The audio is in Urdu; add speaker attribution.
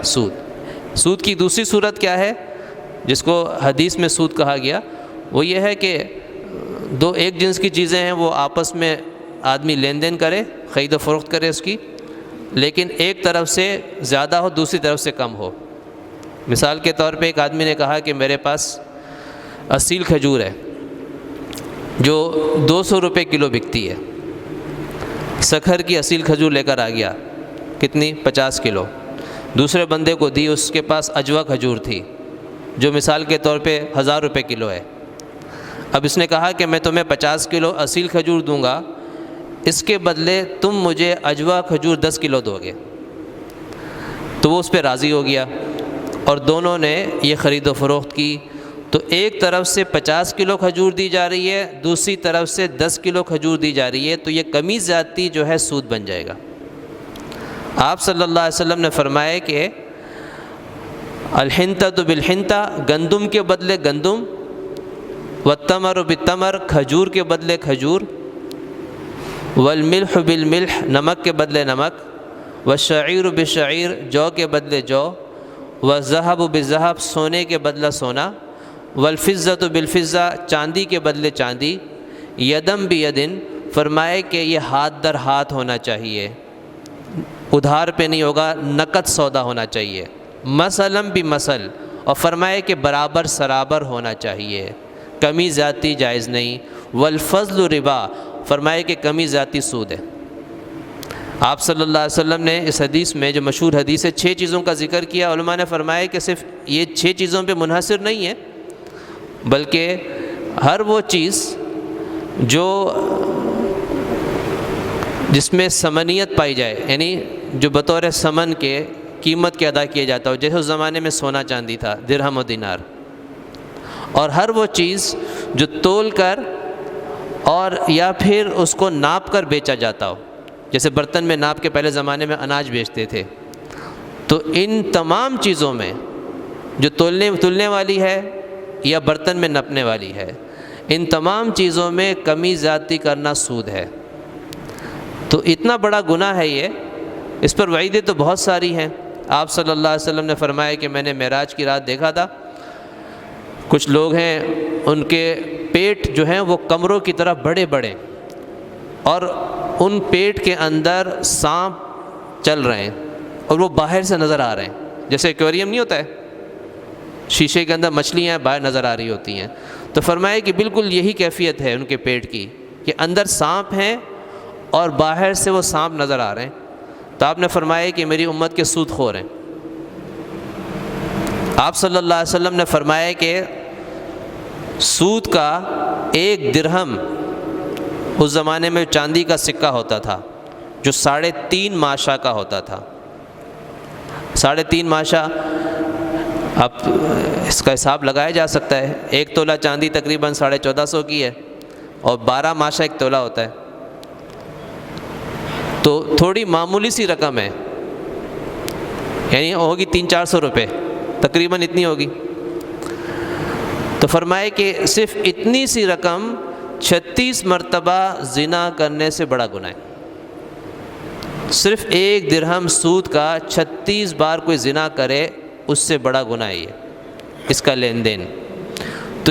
Speaker 1: سود کی دوسری صورت کیا ہے جس کو حدیث میں سود کہا گیا؟ وہ یہ ہے کہ دو ایک جنس کی چیزیں ہیں، وہ آپس میں آدمی لین دین کرے، خرید و فروخت کرے اس کی، لیکن ایک طرف سے زیادہ ہو، دوسری طرف سے کم ہو۔ مثال کے طور پہ ایک آدمی نے کہا کہ میرے پاس اصیل کھجور ہے جو 200 روپے کلو بکتی ہے۔ سکھر کی اصیل کھجور لے کر آ گیا، کتنی؟ 50 کلو۔ دوسرے بندے کو دی، اس کے پاس اجوا کھجور تھی جو مثال کے طور پہ 1000 روپے کلو ہے۔ اب اس نے کہا کہ میں تمہیں 50 کلو اصیل کھجور دوں گا، اس کے بدلے تم مجھے اجوا کھجور 10 کلو دو گے۔ تو وہ اس پہ راضی ہو گیا اور دونوں نے یہ خرید و فروخت کی۔ تو ایک طرف سے 50 کلو کھجور دی جا رہی ہے، دوسری طرف سے 10 کلو کھجور دی جا رہی ہے، تو یہ کمی زیادتی جو ہے سود بن جائے گا۔ آپ صلی اللہ علیہ وسلم نے فرمایا کہ الحنطۃ بالحنطہ، گندم کے بدلے گندم، والتمر بالتمر، کھجور کے بدلے کھجور، والملح بالملح، نمک کے بدلے نمک، والشعیر بالشعیر، جو کے بدلے جو، والذہب بالذہب، سونے کے بدلہ سونا، والفضۃ بالفضہ، چاندی کے بدلے چاندی، یدم بیدن، فرمائے کہ یہ ہاتھ در ہاتھ ہونا چاہیے، ادھار پہ نہیں ہوگا، نقد سودا ہونا چاہیے، مثلاً بمثل، اور فرمائے کہ برابر سرابر ہونا چاہیے، کمی زیادتی جائز نہیں، والفضل ربا، فرمائے کہ کمی زیادتی سود ہے۔ آپ صلی اللہ علیہ وسلم نے اس حدیث میں جو مشہور حدیث ہے 6 چیزوں کا ذکر کیا۔ علماء نے فرمایا کہ صرف یہ 6 چیزوں پہ منحصر نہیں ہے، بلکہ ہر وہ چیز جس میں ثمنیت پائی جائے، یعنی جو بطور ثمن کے قیمت کے ادا کیا جاتا ہو، جیسے اس زمانے میں سونا چاندی تھا، درہم و دینار، اور ہر وہ چیز جو تول کر اور یا پھر اس کو ناپ کر بیچا جاتا ہو، جیسے برتن میں ناپ کے پہلے زمانے میں اناج بیچتے تھے۔ تو ان تمام چیزوں میں جو تلنے والی ہے یا برتن میں نپنے والی ہے، ان تمام چیزوں میں کمی زیادتی کرنا سود ہے۔ تو اتنا بڑا گناہ ہے یہ، اس پر وعیدیں تو بہت ساری ہیں۔ آپ صلی اللہ علیہ وسلم نے فرمایا کہ میں نے معراج کی رات دیکھا تھا، کچھ لوگ ہیں ان کے پیٹ جو ہیں وہ کمروں کی طرح بڑے بڑے، اور ان پیٹ کے اندر سانپ چل رہے ہیں اور وہ باہر سے نظر آ رہے ہیں، جیسے ایکویریم نہیں ہوتا ہے، شیشے کے اندر مچھلیاں باہر نظر آ رہی ہوتی ہیں۔ تو فرمایا کہ بالکل یہی کیفیت ہے ان کے پیٹ کی، کہ اندر سانپ ہیں اور باہر سے وہ سانپ نظر آ رہے ہیں۔ تو آپ نے فرمایا کہ میری امت کے سود خور ہیں۔ آپ صلی اللہ علیہ وسلم نے فرمایا کہ سود کا 1 درہم، اس زمانے میں چاندی کا سکہ ہوتا تھا جو 3.5 ماشا کا ہوتا تھا۔ 3.5 ماشا، اب اس کا حساب لگایا جا سکتا ہے، 1 تولہ چاندی تقریباً 1450 کی ہے، اور 12 ماشا 1 تولہ ہوتا ہے، تو تھوڑی معمولی سی رقم ہے، یعنی ہوگی 300-400 روپے تقریباً، اتنی ہوگی۔ تو فرمائے کہ صرف اتنی سی رقم 36 مرتبہ زنا کرنے سے بڑا گناہ ہے۔ صرف 1 درہم سود کا 36 بار کوئی زنا کرے، اس سے بڑا گناہ ہے یہ، اس کا لین دین۔